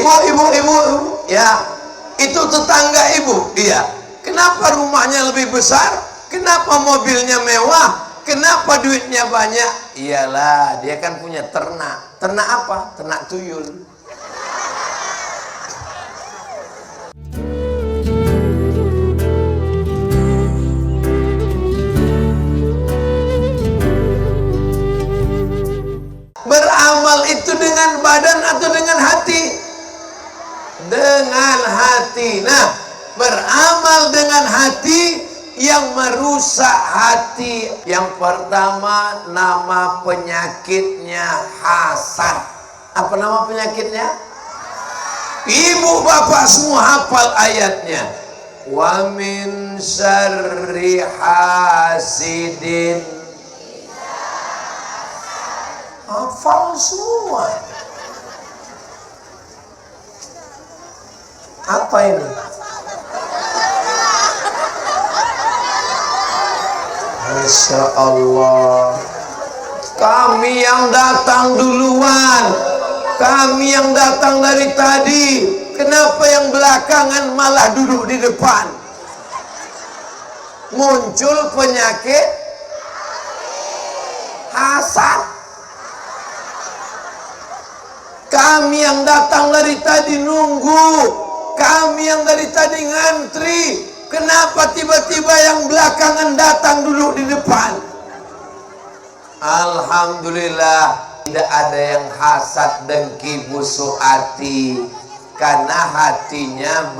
Ibu, ya, itu tetangga ibu, iya. Kenapa rumahnya lebih besar? Kenapa mobilnya mewah? Kenapa duitnya banyak? Iyalah, dia kan punya ternak. Ternak apa? Ternak tuyul. Beramal itu dengan badan atau dengan hati? Dengan hati. Nah, beramal dengan hati yang merusak hati. Yang pertama, nama penyakitnya hasad. Apa nama penyakitnya? Ibu bapak semua hafal ayatnya. Wa min syarri hasidin. Hafal semua. Apa ini? Masya Allah. Kami yang datang duluan, kami yang datang dari tadi. Kenapa yang belakangan malah duduk di depan? Muncul penyakit hasad. Kami yang datang dari tadi nunggu, kami yang dari tadi ngantri. Kenapa tiba-tiba yang belakangan datang duduk di depan? Alhamdulillah, tidak ada yang hasad, dengki, busuk hati, karena hatinya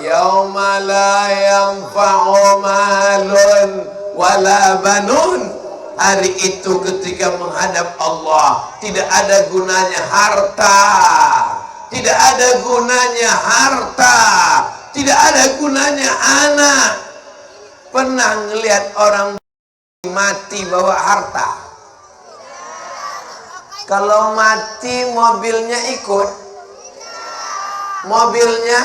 yauma la yanfa'u malun wala banun. Hari itu ketika menghadap Allah, tidak ada gunanya harta, tidak ada gunanya harta, tidak ada gunanya anak. Pernah ngelihat orang mati bawa harta? Kalau mati mobilnya ikut, mobilnya,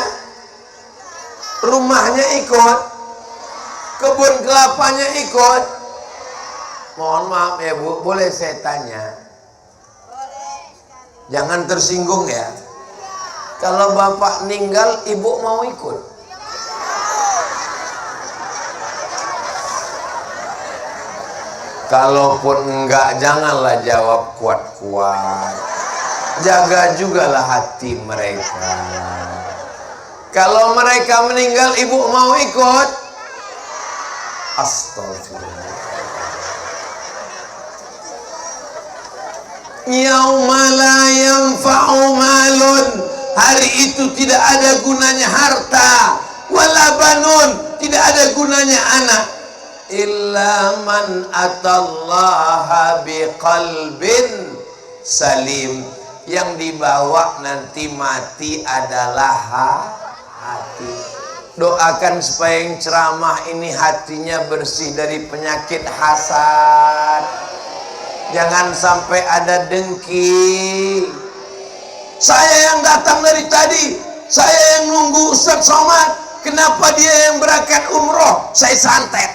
rumahnya ikut, kebun kelapanya ikut. Mohon maaf ya Bu, boleh saya tanya? Jangan tersinggung ya. Kalau bapak meninggal, ibu mau ikut? Kalaupun enggak, janganlah jawab kuat-kuat. Jaga jugalah hati mereka. Kalau mereka meninggal, ibu mau ikut? Astagfirullah. Yauma la yanfa'u malun. Hari itu tidak ada gunanya harta, wala banun, tidak ada gunanya anak, illa man atallaha biqalbin salim. Yang dibawa nanti mati adalah hati. Doakan supaya yang ceramah ini hatinya bersih dari penyakit hasad. Jangan sampai ada dengki. Saya yang datang dari tadi, saya yang nunggu Ustaz Somad. Kenapa dia yang berangkat umroh, saya santet?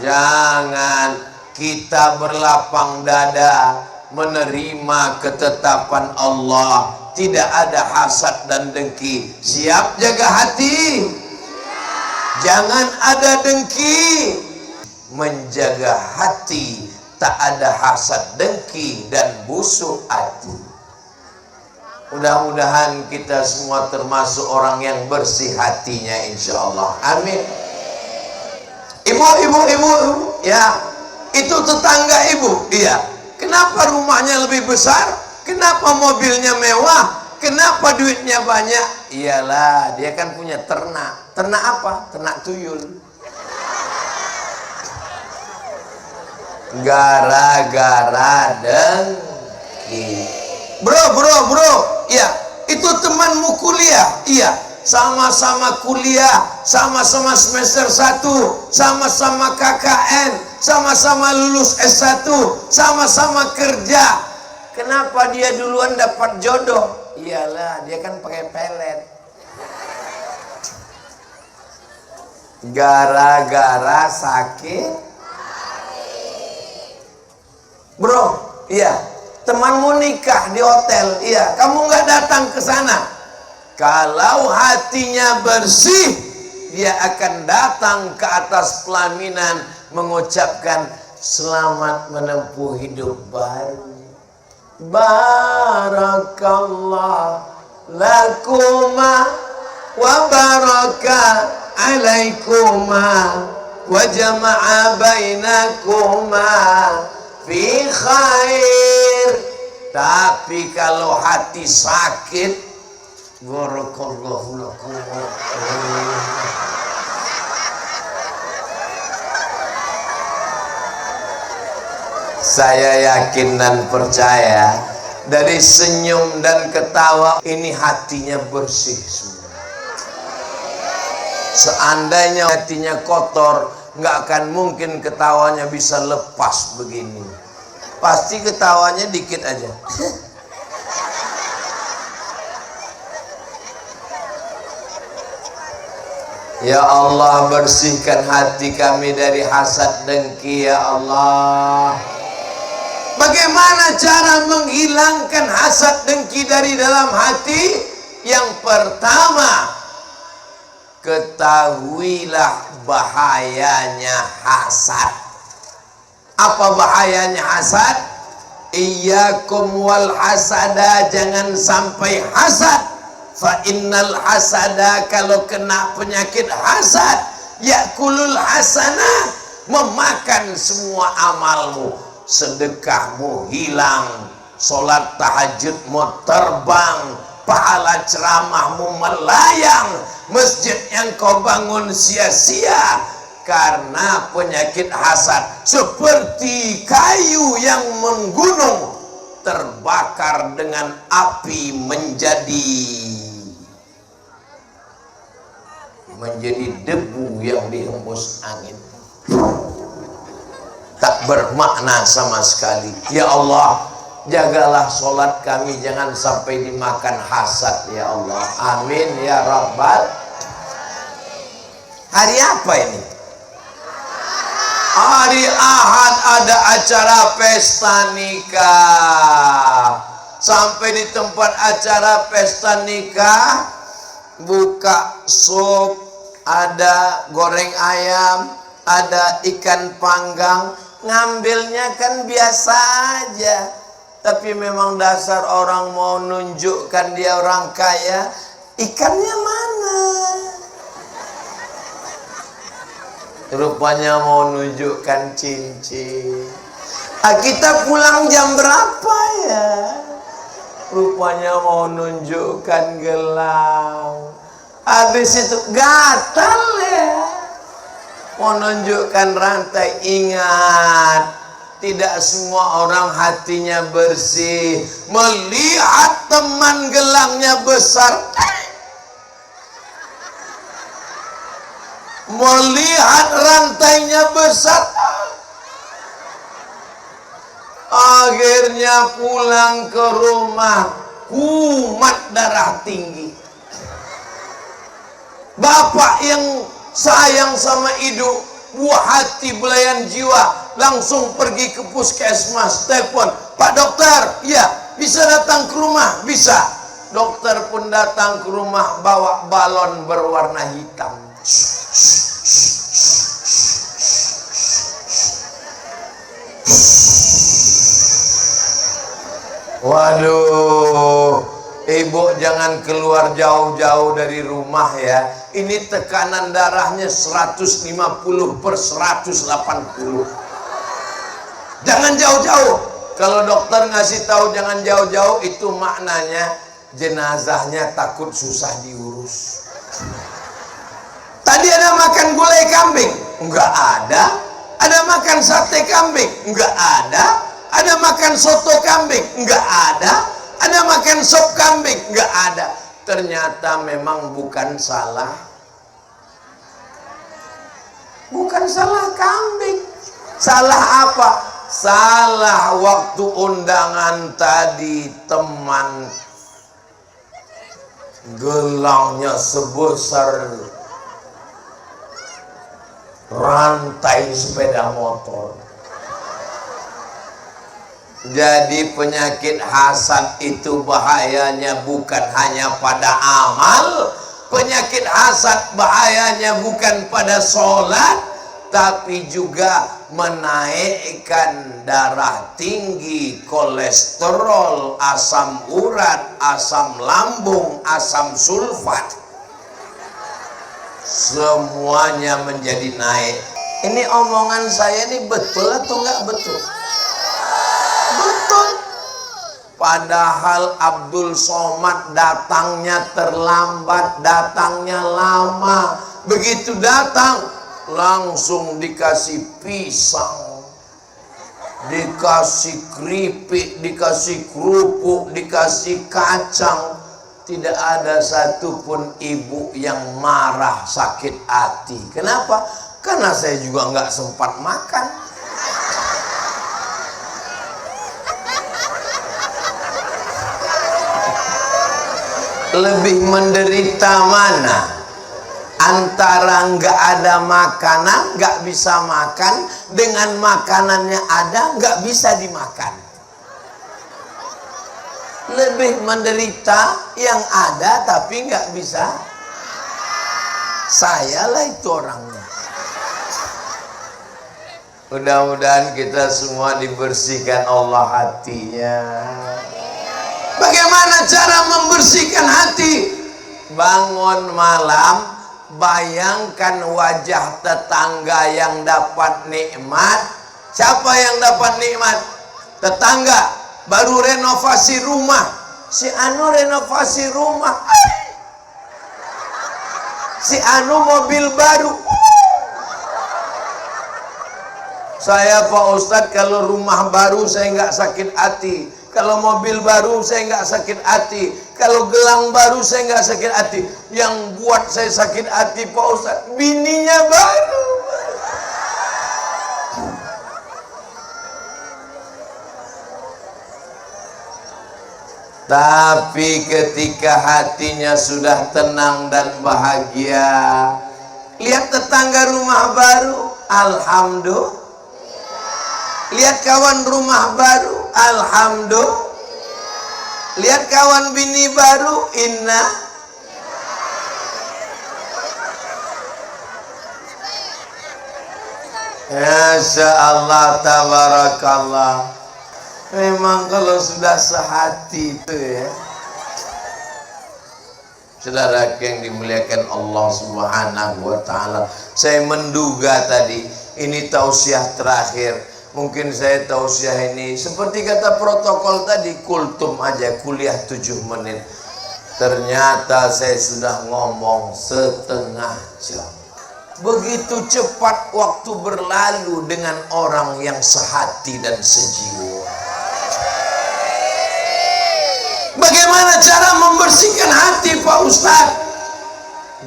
Jangan. Kita berlapang dada menerima ketetapan Allah. Tidak ada hasad dan dengki. Siap jaga hati? Jangan ada dengki. Menjaga hati, tak ada hasad, dengki, dan busuk hati. Mudah-mudahan kita semua termasuk orang yang bersih hatinya, insya Allah. Amin. Ibu, ya, itu tetangga ibu, iya. Kenapa rumahnya lebih besar? Kenapa mobilnya mewah? Kenapa duitnya banyak? Iyalah, dia kan punya ternak. Ternak apa? Ternak tuyul. Gara-gara dengki. Bro, ya, itu temanmu kuliah, iya, sama-sama kuliah, sama-sama semester 1, sama-sama KKN, sama-sama lulus S1, sama-sama kerja. Kenapa dia duluan dapat jodoh? Iyalah, dia kan pakai pelet. Gara-gara sakit. Bro, iya, temanmu nikah di hotel, iya, kamu nggak datang ke sana. Kalau hatinya bersih, dia akan datang ke atas pelaminan mengucapkan selamat menempuh hidup baru. Barakallah lakuma wa baraka alaikuma wa jama'a bainakuma fi khair. Tapi kalau hati sakit, barakallahu lakum. Saya yakin dan percaya dari senyum dan ketawa ini hatinya bersih semua. Seandainya hatinya kotor, nggak akan mungkin ketawanya bisa lepas begini. Pasti ketawanya dikit aja. Ya Allah, bersihkan hati kami dari hasad dengki ya Allah. Bagaimana cara menghilangkan hasad dengki dari dalam hati? Yang pertama, ketahuilah bahayanya hasad. Apa bahayanya hasad? Iyyakum wal hasada, jangan sampai hasad. Fa innal hasada, kalau kena penyakit hasad, yakulul hasanah, memakan semua amalmu. Sedekahmu hilang, sholat tahajudmu terbang, pahala ceramahmu melayang, masjid yang kau bangun sia-sia karena penyakit hasad. Seperti kayu yang menggunung terbakar dengan api menjadi debu yang dihembus angin, tak bermakna sama sekali. Ya Allah, jagalah sholat kami jangan sampai dimakan hasad ya Allah. Amin ya Rabbal. Hari apa ini? Hari Ahad ada acara pesta nikah. Sampai di tempat acara pesta nikah, buka sup, ada goreng ayam, ada ikan panggang. Ngambilnya kan biasa aja, tapi memang dasar orang mau nunjukkan dia orang kaya. Ikannya mana? Rupanya mau nunjukkan cincin. Kita pulang jam berapa ya? Rupanya mau nunjukkan gelang. Habis itu gatal ya, menunjukkan rantai. Ingat, tidak semua orang hatinya bersih. Melihat teman gelangnya besar, melihat rantainya besar, akhirnya pulang ke rumah kumat darah tinggi. Bapak yang sayang sama hidup, buah hati belayan jiwa, langsung pergi ke puskesmas, telepon, Pak dokter, ya bisa datang ke rumah? Bisa. Dokter pun datang ke rumah bawa balon berwarna hitam. Waduh, ibu jangan keluar jauh-jauh dari rumah ya. Ini tekanan darahnya 150/180. Jangan jauh-jauh. Kalau dokter ngasih tahu jangan jauh-jauh, itu maknanya jenazahnya takut susah diurus. Tadi ada makan gulai kambing? Enggak ada. Ada makan sate kambing? Enggak ada. Ada makan soto kambing? Enggak ada. Ada makan sop kambing? Enggak ada. Ternyata memang bukan salah. Bukan salah kambing. Salah apa? Salah waktu undangan tadi, teman gelangnya sebesar rantai sepeda motor. Jadi penyakit hasad itu bahayanya bukan hanya pada amal, penyakit hasad bahayanya bukan pada sholat, tapi juga menaikkan darah tinggi, kolesterol, asam urat, asam lambung, asam sulfat. Semuanya menjadi naik. Ini omongan saya ini betul atau enggak betul? Betul. Padahal Abdul Somad datangnya terlambat, datangnya lama. Begitu datang, langsung dikasih pisang, dikasih keripik, dikasih kerupuk, dikasih kacang. Tidak ada satupun ibu yang marah, sakit hati. Kenapa? Karena saya juga nggak sempat makan. Lebih menderita mana? Antara nggak ada makanan, nggak bisa makan, dengan makanannya ada, nggak bisa dimakan. Lebih menderita yang ada tapi nggak bisa. Sayalah itu orangnya. Mudah-mudahan kita semua dibersihkan Allah hatinya. Bagaimana cara membersihkan hati? Bangun malam, bayangkan wajah tetangga yang dapat nikmat. Siapa yang dapat nikmat? Tetangga baru renovasi rumah. Si anu renovasi rumah. Si anu mobil baru. Saya Pak Ustadz, kalau rumah baru saya nggak sakit hati. Kalau mobil baru saya nggak sakit hati. Kalau gelang baru saya nggak sakit hati. Yang buat saya sakit hati Pak Ustadz, bininya baru. Tapi ketika hatinya sudah tenang dan bahagia, lihat tetangga rumah baru, alhamdulillah. Lihat kawan rumah baru, alhamdulillah. Lihat kawan bini baru, inna. Masya Allah, tabarakallah. Memang kalau sudah sehati itu ya. Saudara yang dimuliakan Allah Subhanahu wa ta'ala, saya menduga tadi ini tausiah terakhir. Mungkin saya tausiah ini seperti kata protokol tadi, kultum aja, kuliah 7 menit. Ternyata saya sudah ngomong setengah jam. Begitu cepat waktu berlalu dengan orang yang sehati dan sejiwa. Bagaimana cara membersihkan hati Pak Ustadz?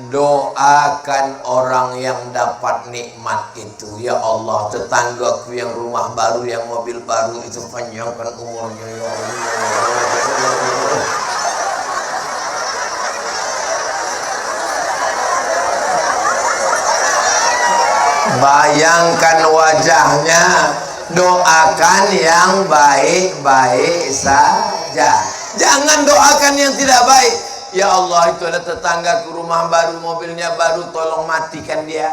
Doakan orang yang dapat nikmat itu. Ya Allah, tetanggaku yang rumah baru, yang mobil baru itu, panjangkan umurnya ya Allah. Bayangkan wajahnya. Doakan yang baik-baik saja. Jangan doakan yang tidak baik. Ya Allah, itu ada tetangga ke rumah baru, mobilnya baru, tolong matikan dia.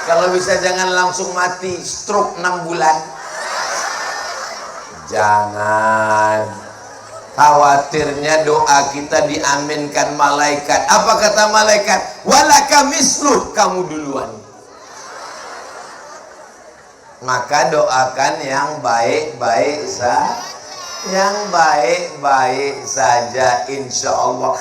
Kalau bisa jangan langsung mati, stroke 6 bulan. Jangan. Khawatirnya doa kita diaminkan malaikat. Apa kata malaikat? Walaka misluh, kamu duluan. Maka doakan yang baik-baik saja. Yang baik-baik saja, insya Allah.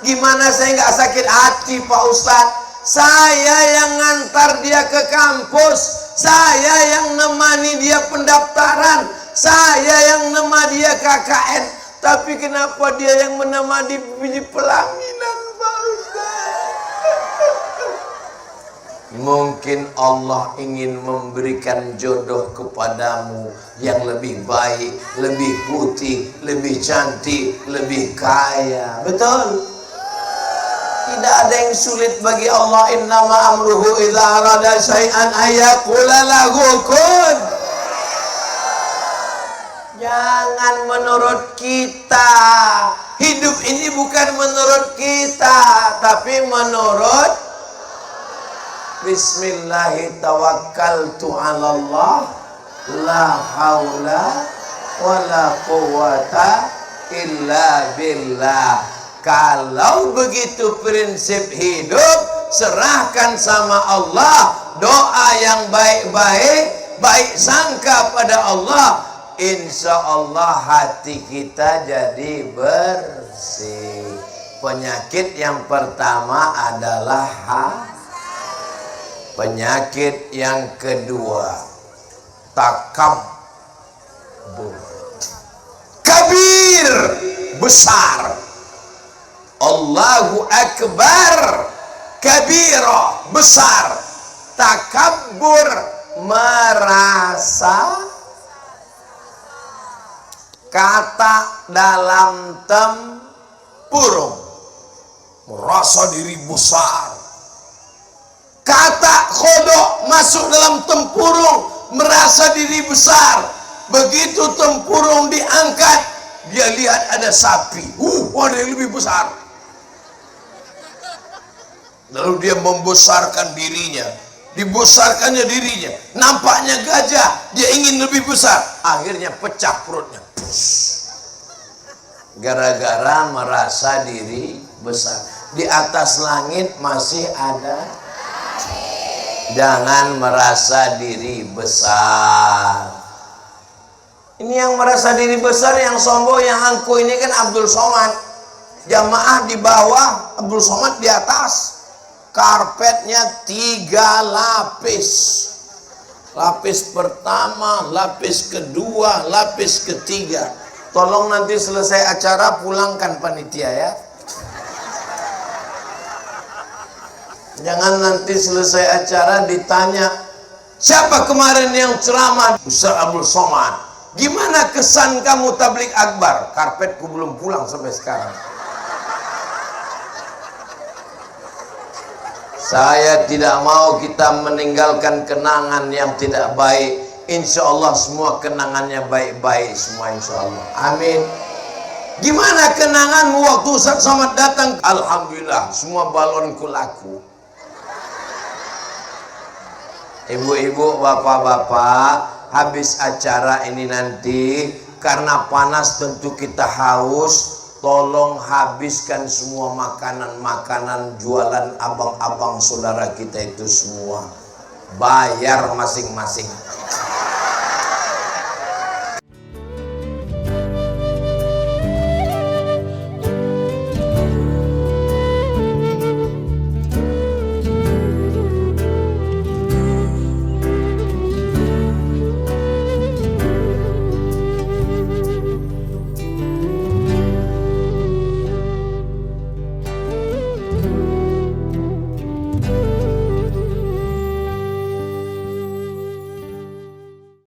Gimana saya nggak sakit hati Pak Ustadz? Saya yang ngantar dia ke kampus, saya yang nemani dia pendaftaran, saya yang nemani dia KKN. Tapi kenapa dia yang menemani di pelaminan Pak Ustadz? Mungkin Allah ingin memberikan jodoh kepadamu yang lebih baik, lebih putih, lebih cantik, lebih kaya. Betul? Tidak ada yang sulit bagi Allah. Innama amruhu idza arada syai'an ayyaqula lahu kun. Jangan menurut kita. Hidup ini bukan menurut kita, tapi menurut Bismillahirrahmanirrahim. La haula wala quwata illa billah. Kalau begitu prinsip hidup, serahkan sama Allah. Doa yang baik-baik, baik sangka pada Allah, insya Allah hati kita jadi bersih. Penyakit yang pertama adalah penyakit yang kedua, takabur. Kabir, besar. Allahu Akbar, kabira, besar. Takabur, merasa. Kata dalam tempurung, merasa diri besar. Kata khodok masuk dalam tempurung, merasa diri besar. Begitu tempurung diangkat, dia lihat ada sapi. Ada yang lebih besar. Lalu dia membesarkan dirinya. Dibesarkannya dirinya. Nampaknya gajah, dia ingin lebih besar. Akhirnya pecah perutnya. Gara-gara merasa diri besar. Di atas langit masih ada. Jangan merasa diri besar. Ini yang merasa diri besar, yang sombong, yang angkuh ini kan Abdul Somad. Jamaah di bawah, Abdul Somad di atas. Karpetnya 3 lapis. Lapis pertama, lapis kedua, lapis ketiga. Tolong nanti selesai acara pulangkan panitia ya. Jangan nanti selesai acara ditanya, siapa kemarin yang ceramah? Ustaz Abdul Somad. Gimana kesan kamu tablik akbar? Karpetku belum pulang sampai sekarang. Saya tidak mau kita meninggalkan kenangan yang tidak baik. Insya Allah semua kenangannya baik-baik semua, insya Allah. Amin. Gimana kenanganmu waktu Ustaz Somad datang? Alhamdulillah, semua balonku laku. Ibu-ibu, bapak-bapak, habis acara ini nanti, karena panas tentu kita haus. Tolong habiskan semua makanan-makanan jualan abang-abang saudara kita itu semua. Bayar masing-masing.